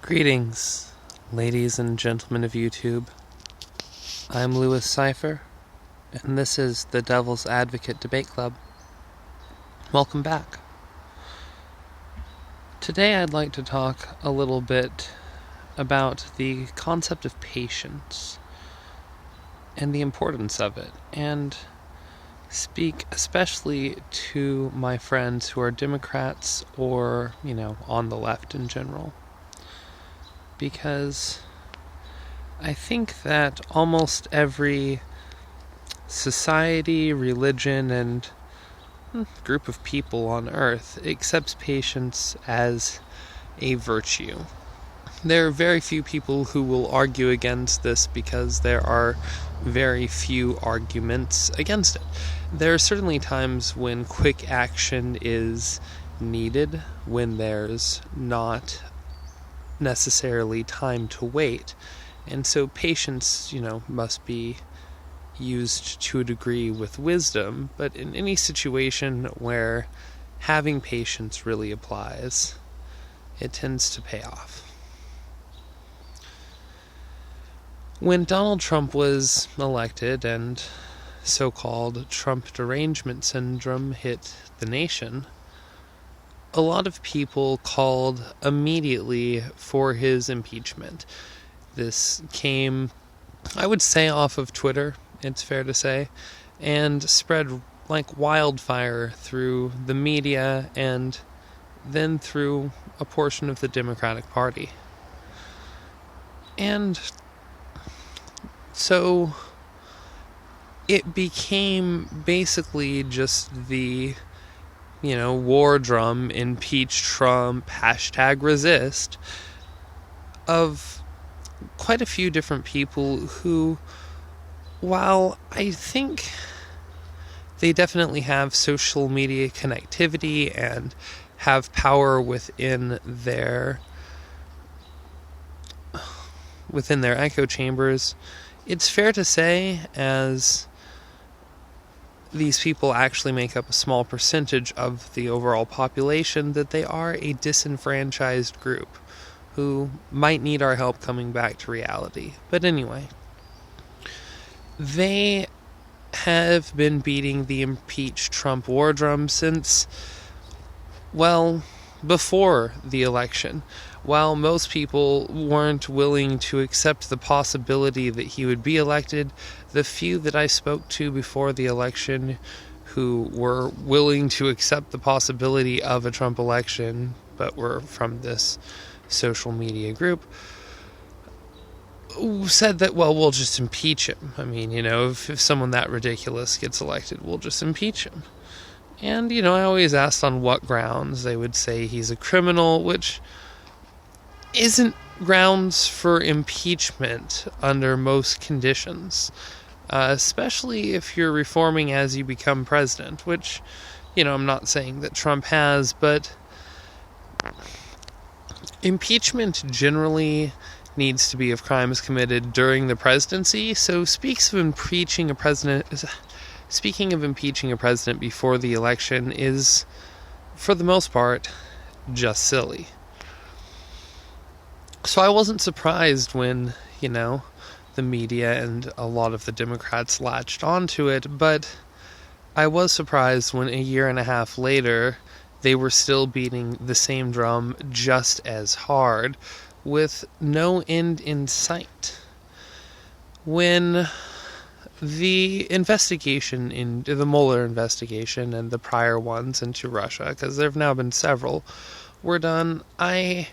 Greetings, ladies and gentlemen of YouTube. I'm Cipher, and this is the Devil's Advocate Debate Club. Welcome back. Today I'd like to talk a little bit about the concept of patience and the importance of it, and speak especially to my friends who are Democrats or, on the left in general. Because I think that almost every society, religion, and group of people on Earth accepts patience as a virtue. There are very few people who will argue against this because there are very few arguments against it. There are certainly times when quick action is needed, when there's not necessarily time to wait, and so patience, must be used to a degree with wisdom, but in any situation where having patience really applies, it tends to pay off. When Donald Trump was elected and so-called Trump Derangement Syndrome hit the nation, a lot of people called immediately for his impeachment. This came, I would say, off of Twitter, it's fair to say, and spread like wildfire through the media and then through a portion of the Democratic Party. And so it became basically just the war drum, impeach Trump, #resist, of quite a few different people who, while I think they definitely have social media connectivity and have power within their echo chambers, it's fair to say, as these people actually make up a small percentage of the overall population, that they are a disenfranchised group who might need our help coming back to reality. But anyway, they have been beating the impeach Trump war drum since, before the election. While most people weren't willing to accept the possibility that he would be elected, the few that I spoke to before the election who were willing to accept the possibility of a Trump election, but were from this social media group, said that, we'll just impeach him. I mean, if someone that ridiculous gets elected, we'll just impeach him. And, I always asked on what grounds. They would say he's a criminal, which isn't grounds for impeachment under most conditions, especially if you're reforming as you become president, which, I'm not saying that Trump has, but impeachment generally needs to be of crimes committed during the presidency. So speaking of impeaching a president before the election is, for the most part, just silly. So I wasn't surprised when, the media and a lot of the Democrats latched onto it, but I was surprised when a year and a half later they were still beating the same drum just as hard, with no end in sight. When the investigation into the Mueller investigation and the prior ones into Russia, because there have now been several, were done, I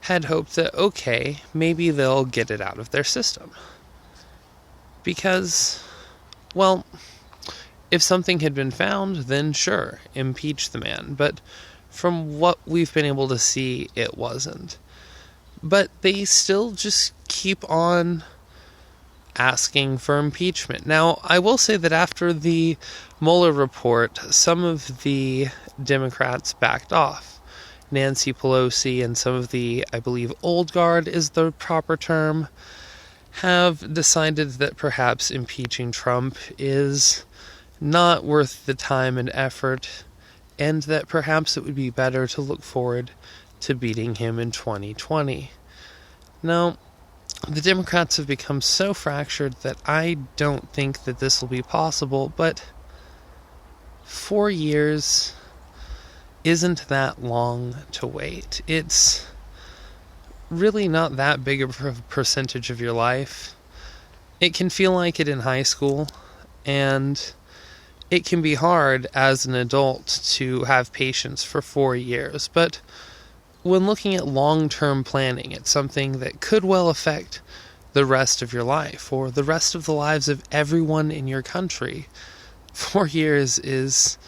had hoped that, okay, maybe they'll get it out of their system. Because, if something had been found, then sure, impeach the man. But from what we've been able to see, it wasn't. But they still just keep on asking for impeachment. Now, I will say that after the Mueller report, some of the Democrats backed off. Nancy Pelosi and some of the, I believe, old guard is the proper term, have decided that perhaps impeaching Trump is not worth the time and effort, and that perhaps it would be better to look forward to beating him in 2020. Now, the Democrats have become so fractured that I don't think that this will be possible, but 4 years isn't that long to wait. It's really not that big of a percentage of your life. It can feel like it in high school, and it can be hard as an adult to have patience for 4 years, but when looking at long-term planning, it's something that could well affect the rest of your life, or the rest of the lives of everyone in your country. 4 years is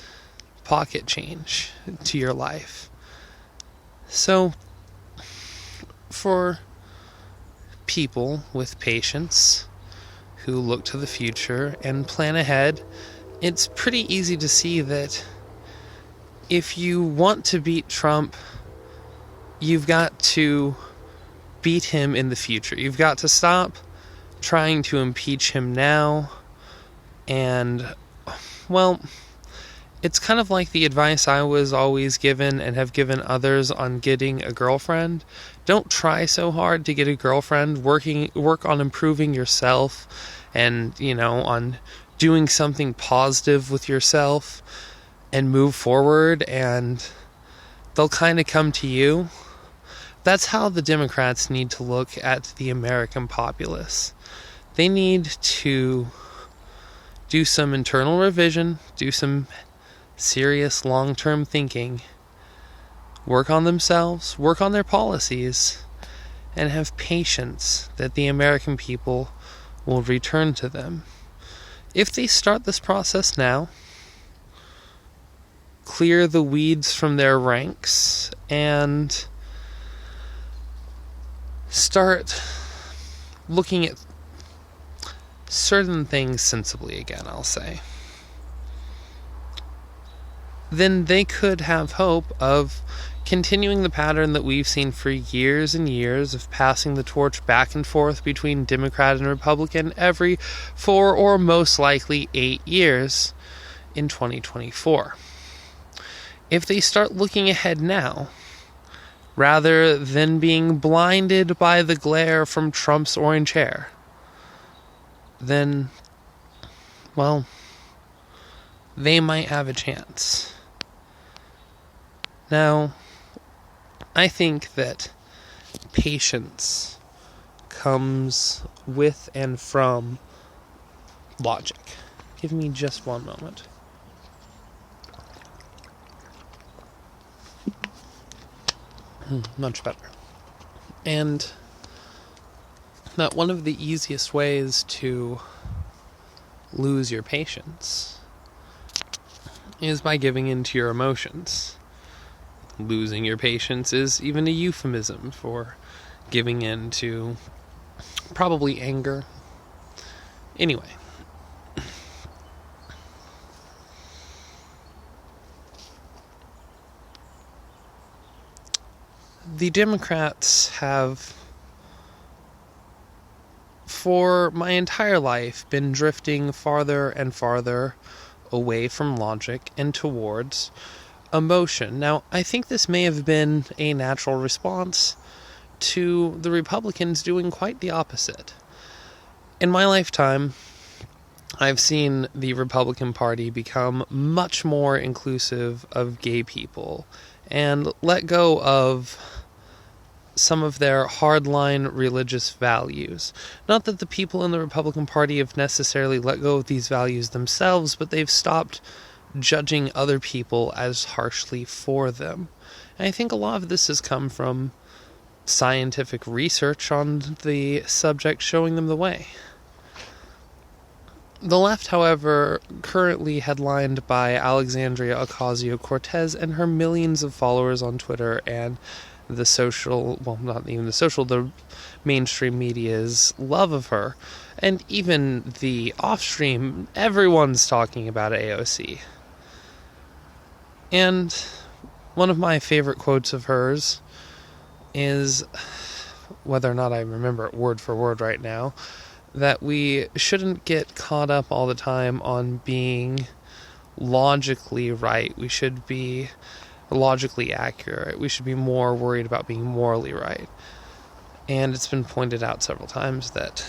pocket change to your life. So, for people with patience who look to the future and plan ahead, it's pretty easy to see that if you want to beat Trump, you've got to beat him in the future. You've got to stop trying to impeach him now. And, well, it's kind of like the advice I was always given and have given others on getting a girlfriend. Don't try so hard to get a girlfriend. Work on improving yourself and, on doing something positive with yourself and move forward, and they'll kind of come to you. That's how the Democrats need to look at the American populace. They need to do some internal revision, do some serious long-term thinking, work on themselves, work on their policies, and have patience that the American people will return to them. If they start this process now, clear the weeds from their ranks, and start looking at certain things sensibly again, I'll say, then they could have hope of continuing the pattern that we've seen for years and years of passing the torch back and forth between Democrat and Republican every 4 or most likely 8 years in 2024. If they start looking ahead now, rather than being blinded by the glare from Trump's orange hair, then, well, they might have a chance. Now, I think that patience comes with and from logic. Give me just one moment. Much better. And that one of the easiest ways to lose your patience is by giving in to your emotions. Losing your patience is even a euphemism for giving in to probably anger. Anyway. The Democrats have, for my entire life, been drifting farther and farther away from logic and towards emotion. Now, I think this may have been a natural response to the Republicans doing quite the opposite. In my lifetime, I've seen the Republican Party become much more inclusive of gay people and let go of some of their hardline religious values. Not that the people in the Republican Party have necessarily let go of these values themselves, but they've stopped judging other people as harshly for them. And I think a lot of this has come from scientific research on the subject showing them the way. The left, however, currently headlined by Alexandria Ocasio-Cortez and her millions of followers on Twitter and the social, well, not even the social, the mainstream media's love of her, and even the off-stream, everyone's talking about AOC. And one of my favorite quotes of hers is, whether or not I remember it word for word right now, that we shouldn't get caught up all the time on being logically right. We should be logically accurate. We should be more worried about being morally right. And it's been pointed out several times that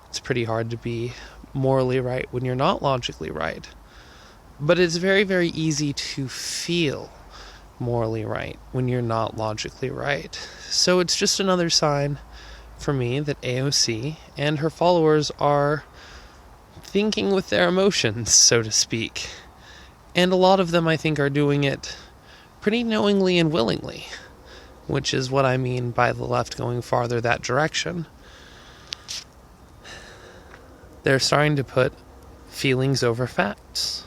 it's pretty hard to be morally right when you're not logically right. But it's very, very easy to feel morally right when you're not logically right. So it's just another sign for me that AOC and her followers are thinking with their emotions, so to speak. And a lot of them, I think, are doing it pretty knowingly and willingly, which is what I mean by the left going farther that direction. They're starting to put feelings over facts.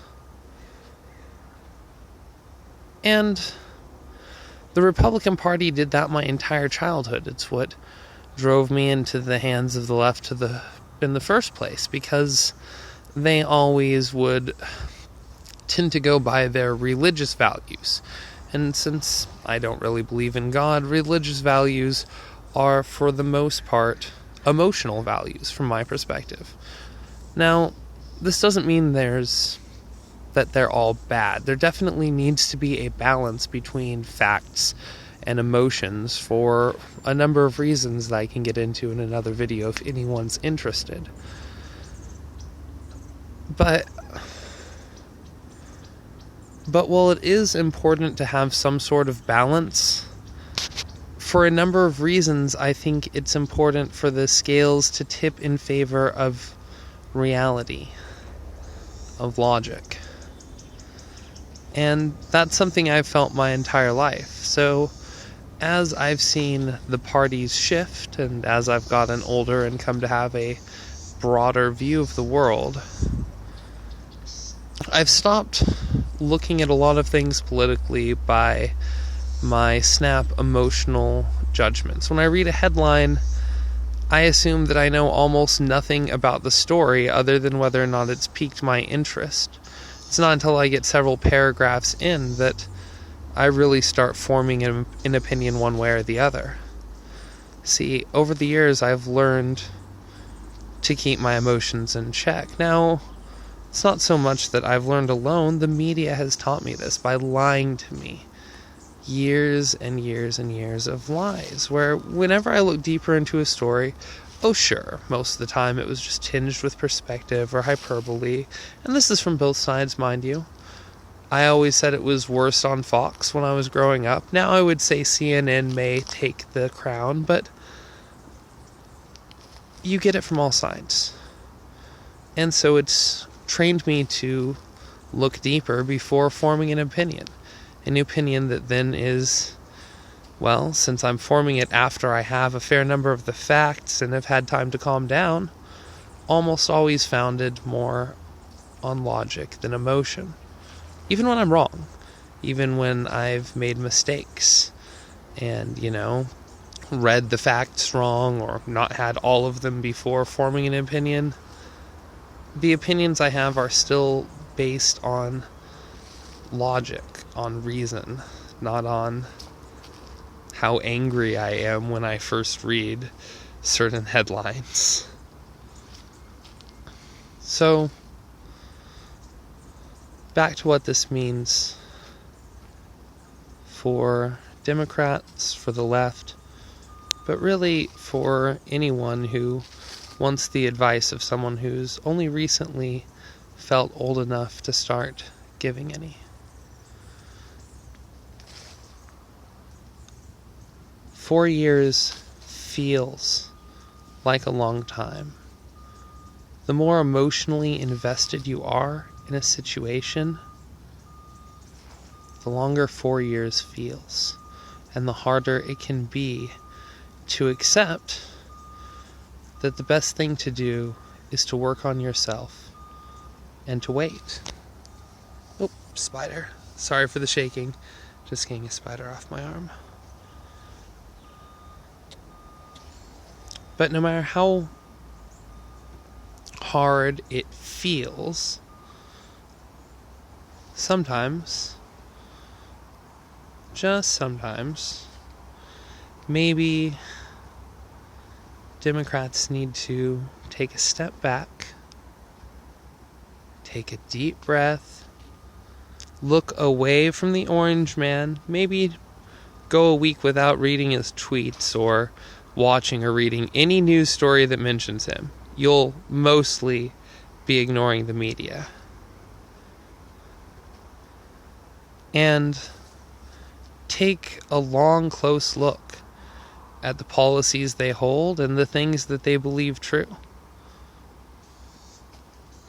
And the Republican Party did that my entire childhood. It's what drove me into the hands of the left in the first place, because they always would tend to go by their religious values. And since I don't really believe in God, religious values are, for the most part, emotional values from my perspective. Now, this doesn't mean that they're all bad. There definitely needs to be a balance between facts and emotions for a number of reasons that I can get into in another video if anyone's interested. But while it is important to have some sort of balance, for a number of reasons, I think it's important for the scales to tip in favor of reality, of logic. And that's something I've felt my entire life. So as I've seen the parties shift, and as I've gotten older and come to have a broader view of the world, I've stopped looking at a lot of things politically by my snap emotional judgments. When I read a headline, I assume that I know almost nothing about the story other than whether or not it's piqued my interest. It's not until I get several paragraphs in that I really start forming an opinion one way or the other. See, over the years I've learned to keep my emotions in check. Now, it's not so much that I've learned alone. The media has taught me this by lying to me. Years and years and years of lies, where whenever I look deeper into a story, oh sure, most of the time it was just tinged with perspective or hyperbole, and this is from both sides, mind you. I always said it was worst on Fox when I was growing up. Now I would say CNN may take the crown, but you get it from all sides. And so it's trained me to look deeper before forming an opinion. An opinion that then is, well, since I'm forming it after I have a fair number of the facts and have had time to calm down, almost always founded more on logic than emotion. Even when I'm wrong. Even when I've made mistakes and, read the facts wrong or not had all of them before forming an opinion. The opinions I have are still based on logic, on reason, not on how angry I am when I first read certain headlines. So, back to what this means for Democrats, for the left, but really for anyone who wants the advice of someone who's only recently felt old enough to start giving any. 4 years feels like a long time. The more emotionally invested you are in a situation, the longer 4 years feels, and the harder it can be to accept that the best thing to do is to work on yourself and to wait. Oh, spider. Sorry for the shaking. Just getting a spider off my arm. But no matter how hard it feels, sometimes, just sometimes, maybe Democrats need to take a step back, take a deep breath, look away from the orange man, maybe go a week without reading his tweets or watching or reading any news story that mentions him, you'll mostly be ignoring the media. And take a long, close look at the policies they hold and the things that they believe true.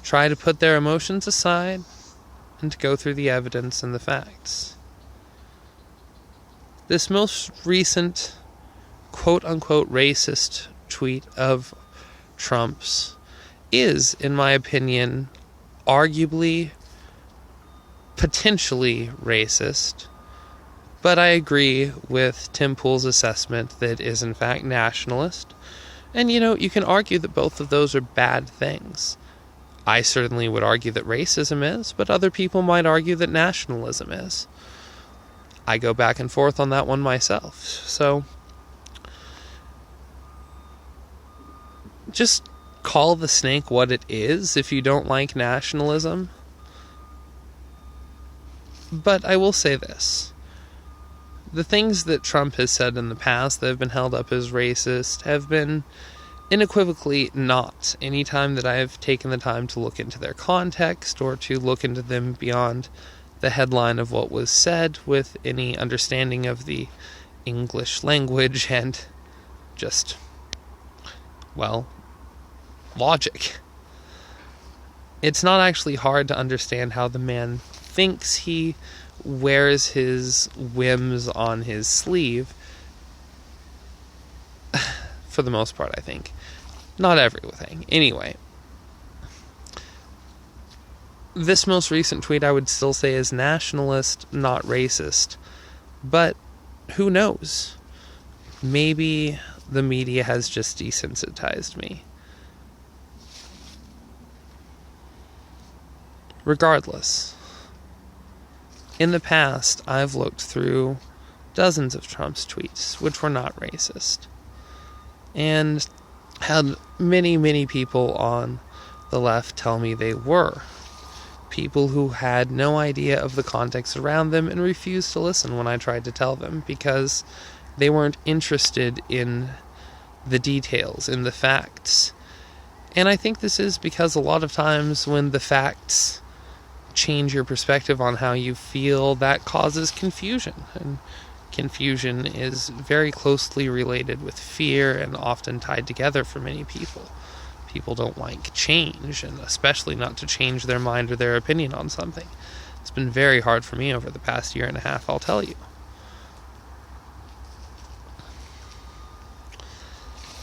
Try to put their emotions aside and to go through the evidence and the facts. This most recent quote-unquote racist tweet of Trump's is, in my opinion, arguably, potentially racist, but I agree with Tim Pool's assessment that it is in fact nationalist. And you can argue that both of those are bad things. I certainly would argue that racism is, but other people might argue that nationalism is. I go back and forth on that one myself. So just call the snake what it is if you don't like nationalism. But I will say this. The things that Trump has said in the past that have been held up as racist have been unequivocally not. Anytime that I have taken the time to look into their context or to look into them beyond the headline of what was said with any understanding of the English language and just, logic. It's not actually hard to understand how the man thinks. He wears his whims on his sleeve. For the most part, I think. Not everything. Anyway. This most recent tweet I would still say is nationalist, not racist. But who knows? Maybe the media has just desensitized me. Regardless, in the past, I've looked through dozens of Trump's tweets, which were not racist, and had many, many people on the left tell me they were. People who had no idea of the context around them and refused to listen when I tried to tell them because they weren't interested in the details, in the facts. And I think this is because a lot of times when the facts change your perspective on how you feel, that causes confusion. And confusion is very closely related with fear and often tied together for many people. People don't like change, and especially not to change their mind or their opinion on something. It's been very hard for me over the past year and a half, I'll tell you.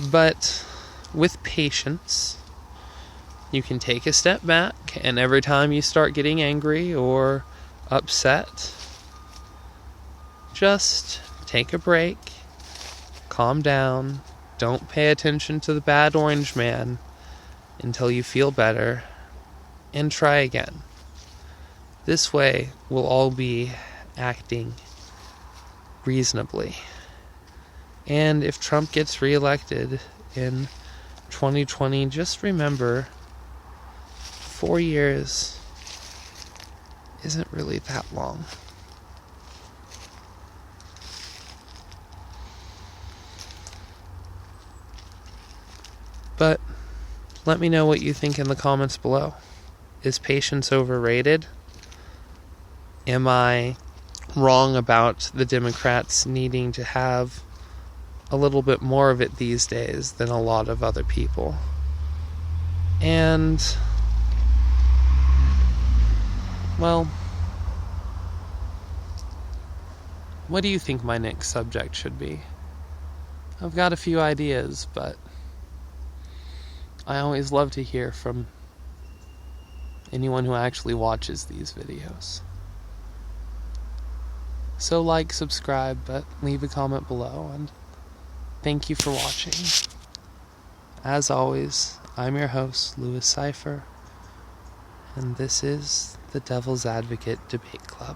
But with patience, you can take a step back, and every time you start getting angry or upset, just take a break, calm down, don't pay attention to the bad orange man until you feel better, and try again. This way, we'll all be acting reasonably. And if Trump gets reelected in 2020, just remember, 4 years isn't really that long. But let me know what you think in the comments below. Is patience overrated? Am I wrong about the Democrats needing to have a little bit more of it these days than a lot of other people? And what do you think my next subject should be? I've got a few ideas, but I always love to hear from anyone who actually watches these videos. So subscribe, but leave a comment below, and thank you for watching. As always, I'm your host, Cipher, and this is the Devil's Advocate Debate Club.